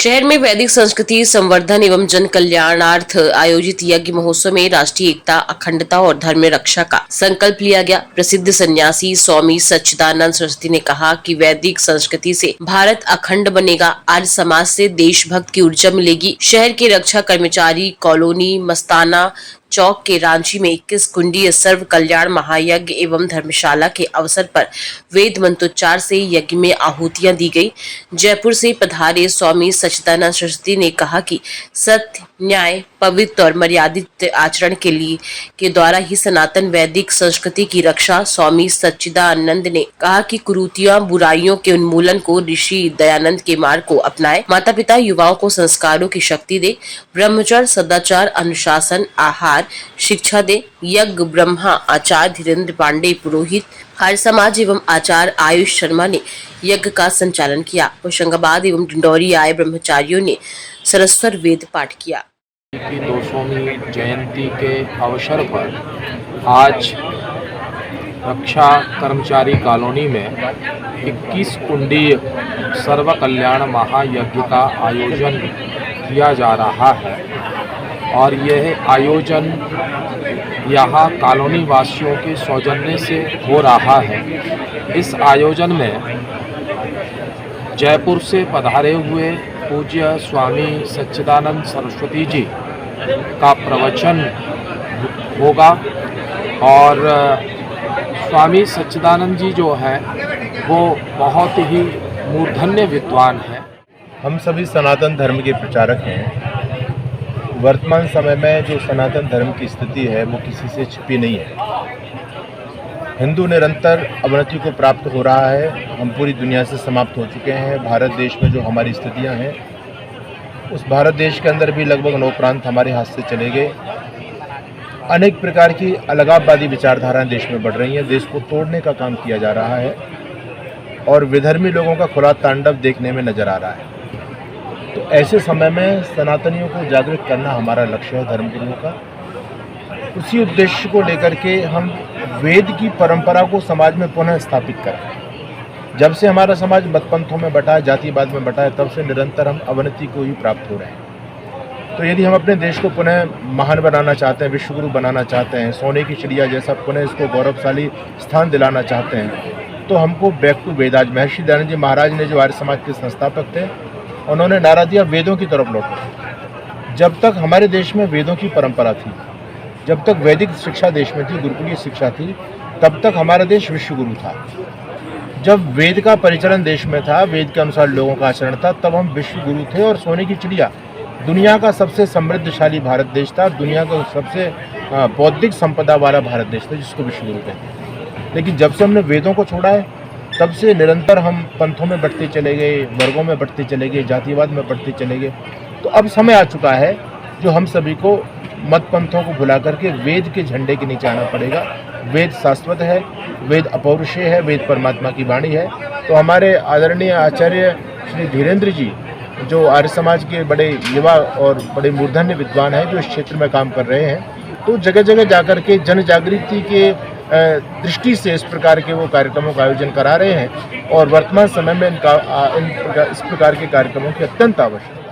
शहर में वैदिक संस्कृति संवर्धन एवं जन कल्याणार्थ आयोजित यज्ञ महोत्सव में राष्ट्रीय एकता, अखंडता और धर्म रक्षा का संकल्प लिया गया। प्रसिद्ध सन्यासी स्वामी सच्चिदानंद सरस्वती ने कहा कि वैदिक संस्कृति से भारत अखंड बनेगा। आज समाज से देशभक्त की ऊर्जा मिलेगी। शहर के रक्षा कर्मचारी कॉलोनी मस्ताना चौक के रांची में 21 कुंडीय सर्व कल्याण महायज्ञ एवं धर्मशाला के अवसर पर वेद मंत्रोच्चार से यज्ञ में आहुतियां दी गई। जयपुर से पधारे स्वामी सच्चिदानंद सरस्वती ने कहा कि सत्य, न्याय, पवित्र और मर्यादित आचरण के द्वारा ही सनातन वैदिक संस्कृति की रक्षा। स्वामी सच्चिदानंद ने कहा कि कुरीतियों, बुराइयों के उन्मूलन को ऋषि दयानंद के मार्ग को अपनाए। माता पिता युवाओं को संस्कारों की शक्ति दे, ब्रह्मचर्य, सदाचार, अनुशासन, आहार शिक्षा दे। यज्ञ ब्रह्मा आचार्य धीरेन्द्र पांडे, पुरोहित आर्य समाज एवं आचार्य आयुष शर्मा ने यज्ञ का संचालन किया। होशंगाबाद एवं डिंडौरी आए ब्रह्मचारियों ने सरस्वर वेद पाठ किया। की 200वीं जयंती के अवसर पर आज रक्षा कर्मचारी कॉलोनी में 21 कुंडीय सर्व कल्याण महायज्ञ का आयोजन किया जा रहा है और यह आयोजन यहाँ कॉलोनी वासियों के सौजन्य से हो रहा है। इस आयोजन में जयपुर से पधारे हुए पूज्य स्वामी सच्चिदानंद सरस्वती जी का प्रवचन होगा और स्वामी सच्चिदानंद जी जो है वो बहुत ही मूर्धन्य विद्वान है। हम सभी सनातन धर्म के प्रचारक हैं। वर्तमान समय में जो सनातन धर्म की स्थिति है वो किसी से छिपी नहीं है। हिंदू निरंतर अवनति को प्राप्त हो रहा है। हम पूरी दुनिया से समाप्त हो चुके हैं। भारत देश में जो हमारी स्थितियां हैं उस भारत देश के अंदर भी लगभग 9 प्रांत हमारे हाथ से चले गए। अनेक प्रकार की अलगाववादी विचारधाराएं देश में बढ़ रही हैं। देश को तोड़ने का काम किया जा रहा है और विधर्मी लोगों का खुला तांडव देखने में नजर आ रहा है। तो ऐसे समय में सनातनियों को जागृत करना हमारा लक्ष्य है, धर्मगुरुओं का। उसी उद्देश्य को लेकर के हम वेद की परंपरा को समाज में पुनः स्थापित करें। जब से हमारा समाज मतपंथों में बटा है, जातिवाद में बटा है, तब से निरंतर हम अवनति को ही प्राप्त हो रहे हैं। तो यदि हम अपने देश को पुनः महान बनाना चाहते हैं, विश्वगुरु बनाना चाहते हैं, सोने की चिड़िया जैसा पुनः इसको गौरवशाली स्थान दिलाना चाहते हैं, तो हमको बैक टू वेद। आज महर्षि दयानंद जी महाराज ने जो आर्य समाज के संस्थापक थे, उन्होंने नारा दिया वेदों की तरफ लौटो। जब तक हमारे देश में वेदों की परंपरा थी, जब तक वैदिक शिक्षा देश में थी, गुरुकुलीय शिक्षा थी, तब तक हमारा देश विश्वगुरु था। जब वेद का परिचलन देश में था, वेद के अनुसार लोगों का आचरण था, तब हम विश्वगुरु थे और सोने की चिड़िया दुनिया का सबसे समृद्धशाली भारत देश था, दुनिया का सबसे बौद्धिक संपदा वाला भारत देश था, जिसको विश्वगुरु कहते हैं। लेकिन जब से हमने वेदों को छोड़ा है, तब से निरंतर हम पंथों में बढ़ते चले गए, वर्गों में बढ़ते चले गए, जातिवाद में बढ़ते चले गए। तो अब समय आ चुका है जो हम सभी को मत पंथों को भुला करके वेद के झंडे के नीचे आना पड़ेगा। वेद शाश्वत है, वेद अपौरुषेय है, वेद परमात्मा की वाणी है। तो हमारे आदरणीय आचार्य श्री धीरेन्द्र जी जो आर्य समाज के बड़े युवा और बड़े मूर्धन्य विद्वान हैं, जो इस क्षेत्र में काम कर रहे हैं, तो जगह जगह जाकर के जन जागृति के दृष्टि से इस प्रकार के वो कार्यक्रमों का आयोजन करा रहे हैं और वर्तमान समय में इस प्रकार के कार्यक्रमों की अत्यंत आवश्यकता है।